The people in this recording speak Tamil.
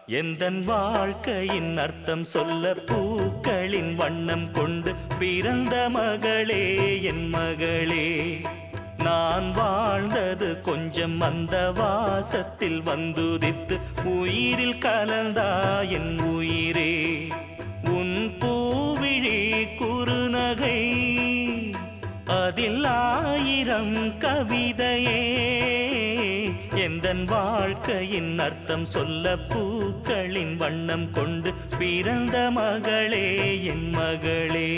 எந்தன் வாழ்க்கையின் அர்த்தம் சொல்ல பூக்களின் வண்ணம் கொண்டு பிறந்த மகளே என் மகளே. நான் வாழ்ந்தது கொஞ்சம் அந்த வாசத்தில் வந்துதித்து உயிரில் கலந்தா என் உயிரே. உன் பூவிழி குறுநகை அதில் ஆயிரம் கவிதையே. எந்தன் வாழ்க்கையின் அர்த்தம் சொல்ல பூக்களின் வண்ணம் கொண்டு பிறந்த மகளே என் மகளே.